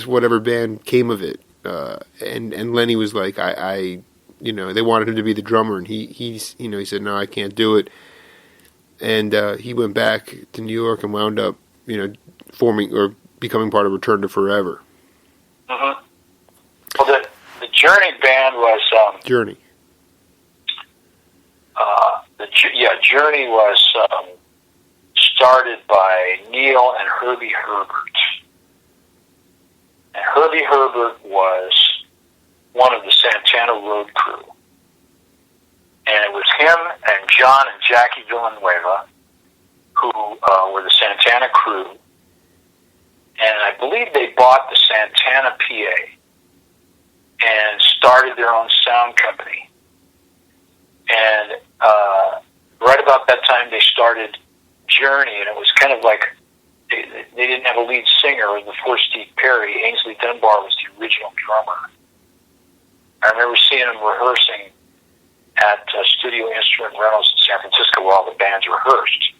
whatever band came of it, and Lenny was like, I they wanted him to be the drummer, and he said, no, I can't do it, and he went back to New York and wound up forming or becoming part of Return to Forever. Mm-hmm. Well, the Journey band was Journey. Journey was started by Neil and Herbie Herbert. And Herbie Herbert was one of the Santana road crew. And it was him and John and Jackie Villanueva who were the Santana crew. And I believe they bought the Santana PA and started their own sound company. And right about that time, they started Journey, and it was kind of like they didn't have a lead singer before Steve Perry. Ainsley Dunbar was the original drummer. I remember seeing them rehearsing at Studio Instrument Rentals in San Francisco while the bands rehearsed.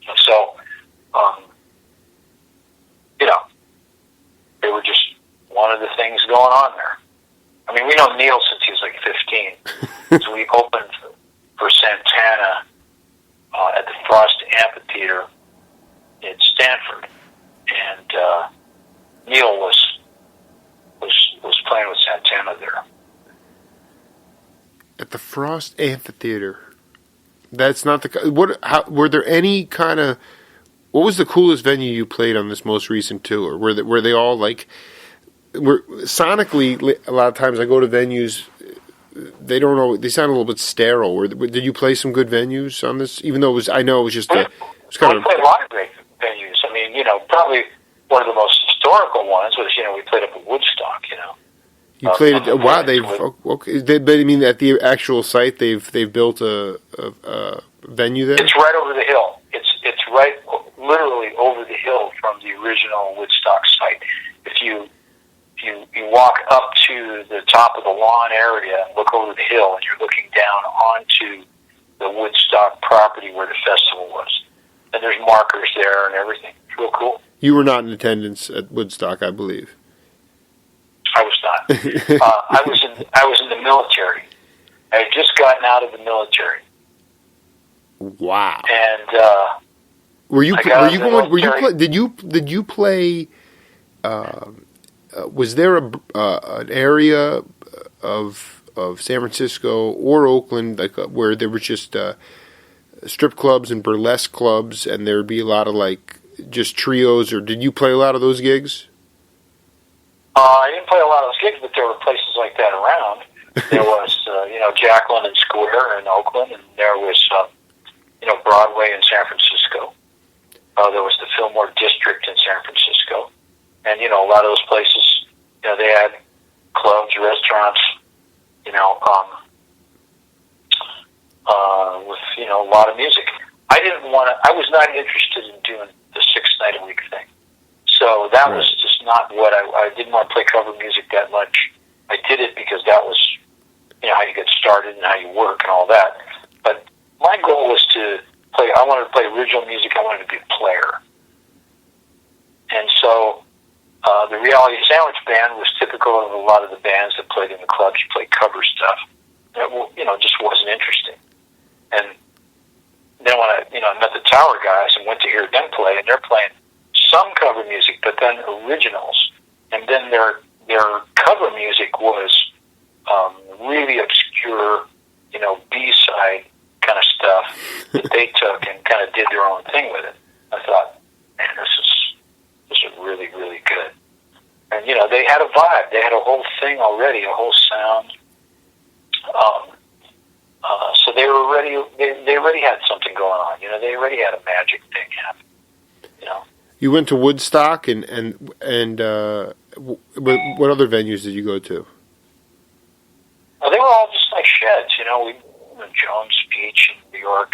And so, they were just one of the things going on there. I mean, we know Neil since he was like 15. So we opened for Santana at the Frost Amphitheater in Stanford, and Neil was playing with Santana there. At the Frost Amphitheater. That's not the... were there any kind of... What was the coolest venue you played on this most recent tour? Were they all like... Sonically, a lot of times I go to venues, they don't know... They sound a little bit sterile. Did you play some good venues on this? Even though it was... I know it was just... We played a lot of great venues. I mean, probably one of the most historical ones was, we played up at Woodstock, You played it. Wow, they've okay. But I mean, at the actual site, they've built a venue there. It's right over the hill. It's right, literally over the hill from the original Woodstock site. If you walk up to the top of the lawn area and look over the hill, and you're looking down onto the Woodstock property where the festival was, and there's markers there and everything. It's real cool. You were not in attendance at Woodstock, I believe. I was not. I was in the military. I had just gotten out of the military. Wow. And did you play? Was there an area of San Francisco or Oakland where there was just strip clubs and burlesque clubs, and there would be a lot of just trios, or did you play a lot of those gigs? I didn't play a lot of those gigs, but there were places like that around. There was, Jack London Square in Oakland, and there was, Broadway in San Francisco. There was the Fillmore District in San Francisco. And, a lot of those places, they had clubs, restaurants, with, a lot of music. I was not interested in doing the 6-night-a-week thing. So that was just not what I didn't want to play cover music that much. I did it because that was, how you get started and how you work and all that. But my goal was to play, I wanted to play original music. I wanted to be a player. And so the Reality Sandwich Band was typical of a lot of the bands that played in the clubs. You played cover stuff. That, just wasn't interesting. And then when I met the Tower guys and went to hear them play, and they're playing some cover music, but then originals. And then their cover music was really obscure, B-side kind of stuff that they took and kind of did their own thing with it. I thought, man, this is really, really good. And, they had a vibe. They had a whole thing already, a whole sound. So they were already, they already had something going on. They already had a magic thing happen. You went to Woodstock, and what other venues did you go to? sheds. We Jones Beach in New York,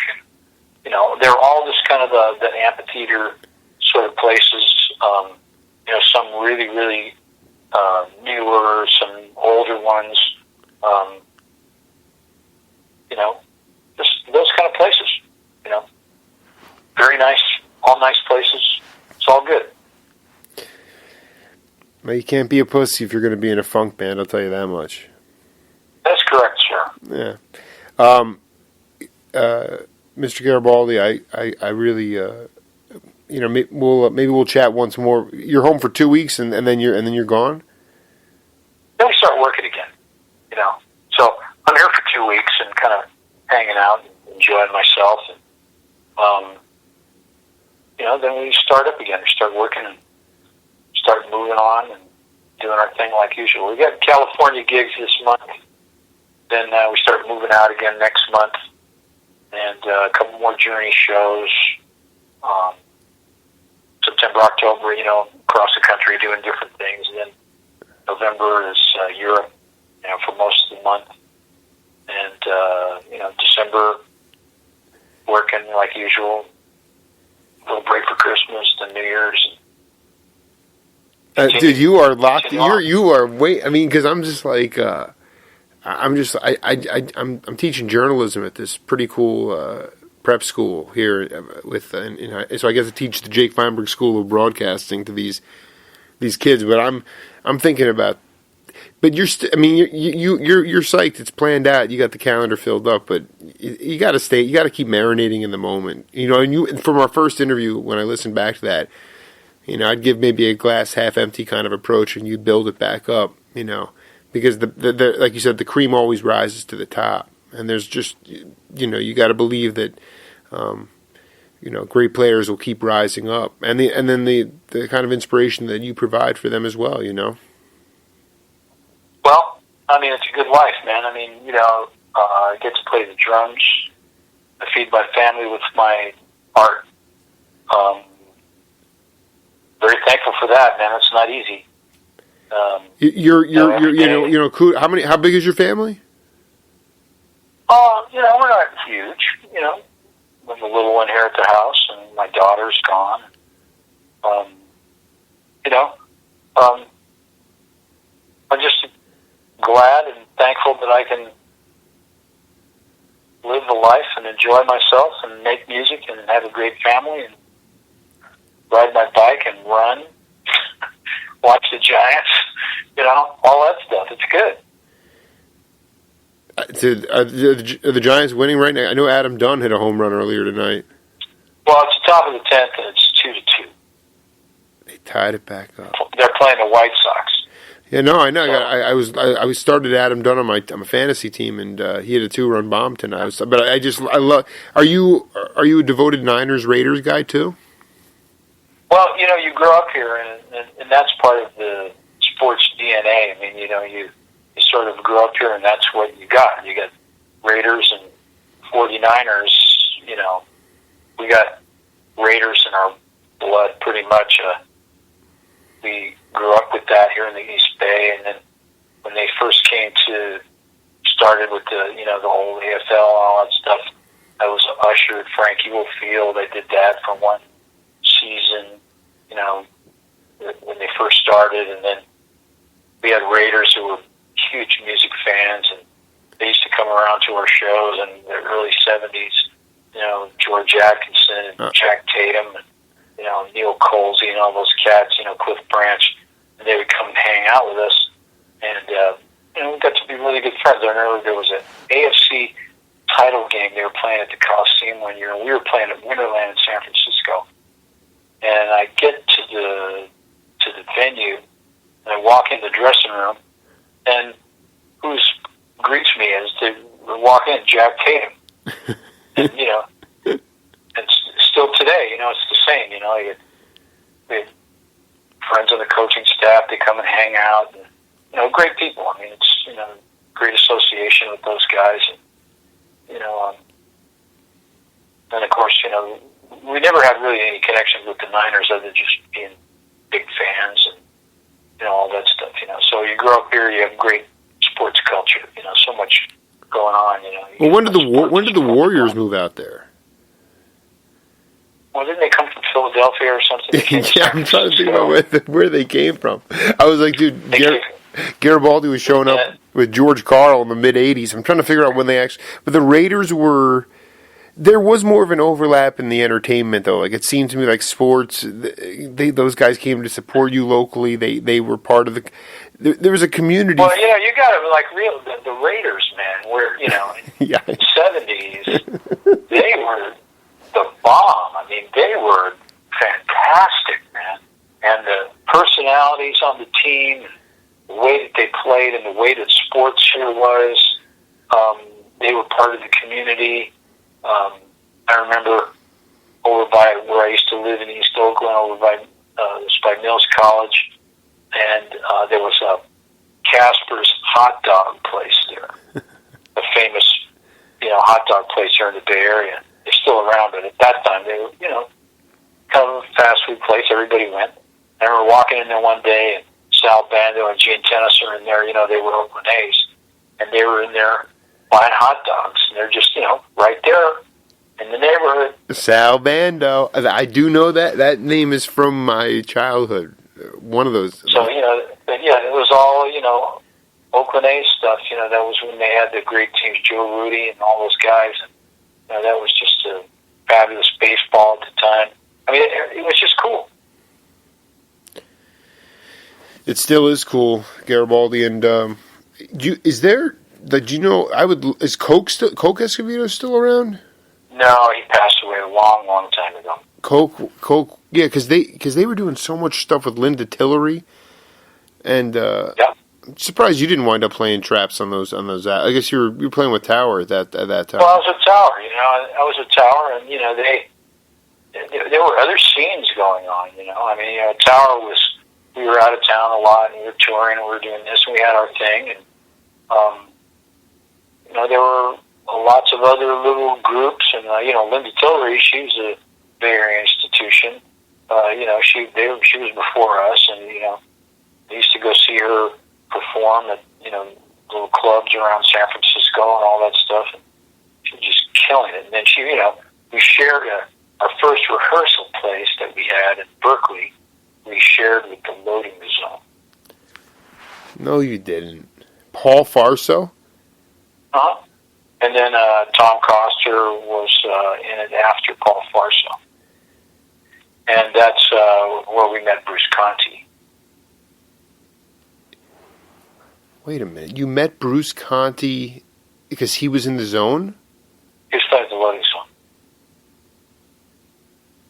and they're all just kind of the amphitheater sort of places. Some really, really newer, some older ones. Just those kind of places. Very nice, all nice places. It's all good. Well, you can't be a pussy if you're going to be in a funk band, I'll tell you that much. That's correct, sir. Yeah. Mr. Garibaldi, I really, maybe we'll chat once more. You're home for 2 weeks and then you're gone? Then we start working again, So I'm here for 2 weeks and kind of hanging out and enjoying myself. And, then we start up again. We start working and start moving on and doing our thing like usual. We got California gigs this month. Then we start moving out again next month. And a couple more Journey shows. September, October, across the country doing different things. And then November is Europe, for most of the month. And, December, working like usual. A little break for Christmas, then New Year's. Dude, you are locked. You are way. I mean, because I'm just like, I'm teaching journalism at this pretty cool prep school here with, so I guess I teach the Jake Feinberg School of Broadcasting to these kids. But I'm thinking about. But you're psyched. It's planned out. You got the calendar filled up, but you got to stay. You got to keep marinating in the moment. And from our first interview, when I listened back to that, I'd give maybe a glass half empty kind of approach, and you'd build it back up. Because the like you said, the cream always rises to the top, and there's just you got to believe that great players will keep rising up, and then the kind of inspiration that you provide for them as well. Well, it's a good life, man. I get to play the drums. I feed my family with my art. Very thankful for that, man. It's not easy. How big is your family? We're not huge. With a little one here at the house, and my daughter's gone. I'm just glad and thankful that I can live the life and enjoy myself and make music and have a great family and ride my bike and run, watch the Giants, all that stuff. It's good. Are the Giants winning right now? I know Adam Dunn hit a home run earlier tonight. Well, it's the top of the 10th, and it's 2-2. They tied it back up. They're playing the White Sox. Yeah, no, I know. So, I was started Adam Dunn on my fantasy team, and he had a 2-run bomb tonight. But I love. Are you a devoted Niners Raiders guy too? Well, you grow up here, and that's part of the sports DNA. You sort of grow up here, and that's what you got. You got Raiders and 49ers. We got Raiders in our blood, pretty much. We grew up with that here in the East Bay, and then when they first started with the whole AFL and all that stuff, I was ushered Frankie Will Field. I did that for one season, when they first started, and then we had Raiders who were huge music fans, and they used to come around to our shows in the early 70s, George Atkinson and Jack Tatum and Neil Colsey and all those cats, Cliff Branch, and they would come and hang out with us, and we got to be really good friends. I remember there was an AFC title game they were playing at the Coliseum one year, and we were playing at Winterland in San Francisco. And I get to the venue, and I walk in the dressing room, and who greets me as they walk in, Jack Tatum, and and still today, it's the same. We have friends on the coaching staff. They come and hang out. And, great people. It's great association with those guys. And, and of course, we never had really any connections with the Niners other than just being big fans and all that stuff. So you grow up here, you have great sports culture. So much going on. You know. Well, when did the Warriors move out there? Well, didn't they come from Philadelphia or something? Yeah, I'm trying to think about where they came from. I was like, dude, Garibaldi was showing up with George Karl in the mid-'80s. I'm trying to figure out when they actually... But the Raiders were... There was more of an overlap in the entertainment, though. Like, it seemed to me like sports, those guys came to support you locally. They were part of the... There was a community... Well, you got to, like, the Raiders, man, were, in yeah. the 70s, they were the bomb. I mean, they were fantastic, man. And the personalities on the team, the way that they played and the way that sports here was, they were part of the community. I remember over by where I used to live in East Oakland, over by Mills College, and there was a Casper's hot dog place there, a famous, hot dog place here in the Bay Area. They're still around, but at that time they were, kind of a fast food place. Everybody went. I remember walking in there one day, and Sal Bando and Gene Tennis are in there. They were Oakland A's, and they were in there buying hot dogs, and they're just, right there in the neighborhood. Sal Bando. I do know that name is from my childhood. One of those. So, it was all, Oakland A's stuff. That was when they had the great teams, Joe Rudy and all those guys. And, that was just a fabulous baseball at the time. I mean, it was just cool. It still is cool, Garibaldi. And is there... Is Coke Escovedo still around? No, he passed away a long, long time ago. Coke, yeah, because they were doing so much stuff with Linda Tillery, and yeah. I'm surprised you didn't wind up playing traps on those. I guess you were playing with Tower at that time. Well, I was with Tower. I was with Tower, and there were other scenes going on. I mean, Tower was. We were out of town a lot, and we were touring, and we were doing this, and we had our thing, and there were lots of other little groups, and Linda Tillery, she was a Bay Area institution. She was before us, and I used to go see her perform at little clubs around San Francisco and all that stuff, and she was just killing it. And then we shared our first rehearsal place that we had in Berkeley. We shared with the Loading Zone. No, you didn't. Paul Farso? Uh-huh. And then Tom Coster was in it after Paul Farso. And that's where we met Bruce Conti. Wait a minute. You met Bruce Conti because he was in the Zone? He was playing the Loading Zone.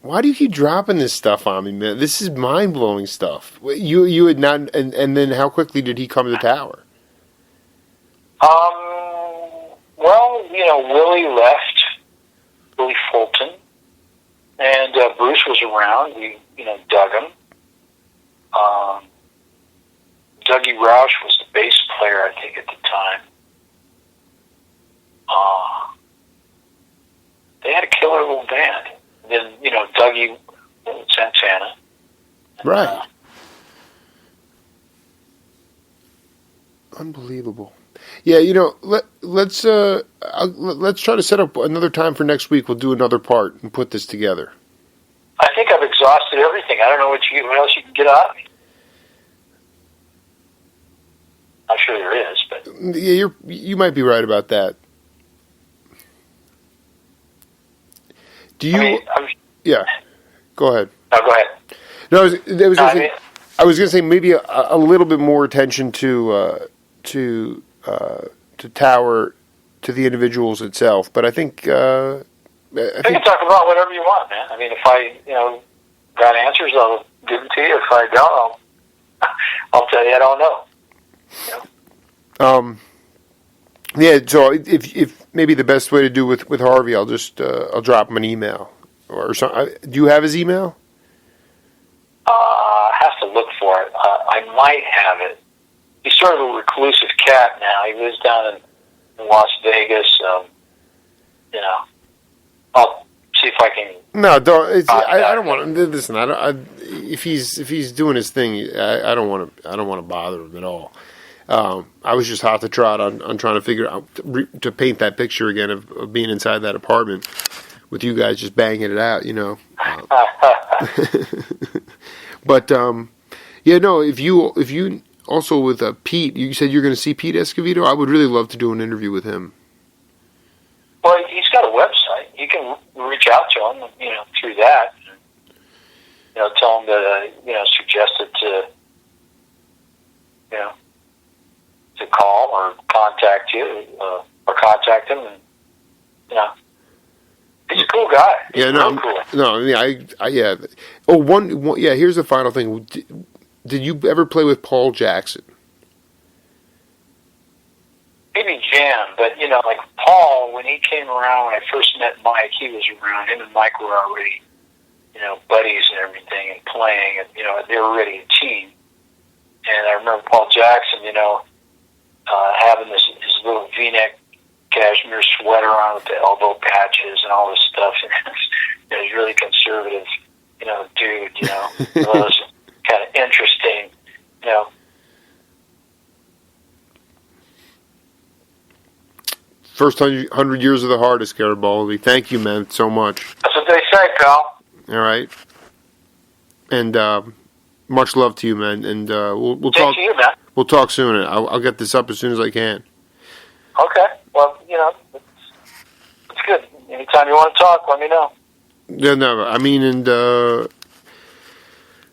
Why do you keep dropping this stuff on me, man? This is mind-blowing stuff. You had not... And then how quickly did he come to the Tower? Well, Willie left, Willie Fulton, and Bruce was around. We, dug him. Dougie Roush was the bass player, I think, at the time. They had a killer little band. And then, Dougie Santana. Right. Unbelievable. Yeah, let's try to set up another time for next week. We'll do another part and put this together. I think I've exhausted everything. I don't know what else you can get out of me. I'm sure there is, but yeah, you might be right about that. Do you? Yeah, go ahead. No, go ahead. No, I was going to say maybe a little bit more attention to Tower, to the individuals itself. But I think I can talk about whatever you want, man. I mean, if I got answers, I'll give them to you. If I don't, I'll tell you I don't know. Yeah. So if maybe the best way to do with Harvey, I'll drop him an email or something. Do you have his email? I have to look for it. I might have it. He's sort of a reclusive cat now. He lives down in Las Vegas. I'll see if I can. No, don't. I don't want to listen. If he's doing his thing, I don't want to bother him at all. I was just hot to trot on trying to figure out to paint that picture again of being inside that apartment with you guys just banging it out, you know. But yeah, no. If you also with Pete, you said you're going to see Pete Escovedo. I would really love to do an interview with him. Well, he's got a website. You can reach out to him, you know, through that. You know, tell him that you know, suggested to, you know, to call or contact you, or contact him, and you know, he's a cool guy. He's cool. No. I mean, yeah. Oh, one. Yeah. Here's the final thing. Did you ever play with Paul Jackson? Maybe jam, but you know, like Paul, when he came around, when I first met Mike, he was around. Him and Mike were already, you know, buddies and everything, and playing, and you know, they were already a team. And I remember Paul Jackson, you know, having his little V-neck cashmere sweater on with the elbow patches and all this stuff. And you know, he's really conservative, you know, dude. You know, it was kind of interesting, you know. First 100 years of the hardest, Garibaldi. Thank you, man, so much. That's what they say, pal. All right. And much love to you, man. And we'll talk. To you, man. We'll talk soon. I'll get this up as soon as I can. Okay. Well, you know, it's good. Anytime you want to talk, let me know. Yeah, no. I mean, and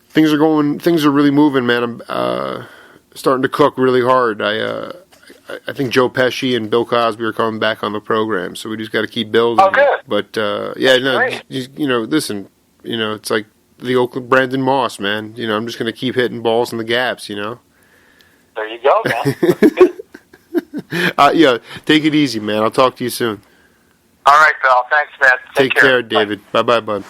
things are really moving, man. I'm starting to cook really hard. I think Joe Pesci and Bill Cosby are coming back on the program, so we just got to keep building. Oh, good. But yeah, no, you know, listen, you know, it's like the Oakland Brandon Moss, man. You know, I'm just going to keep hitting balls in the gaps, you know. There you go, man. That's good. Yeah, take it easy, man. I'll talk to you soon. All right, pal. Thanks, man. Take care, David. Bye, bud.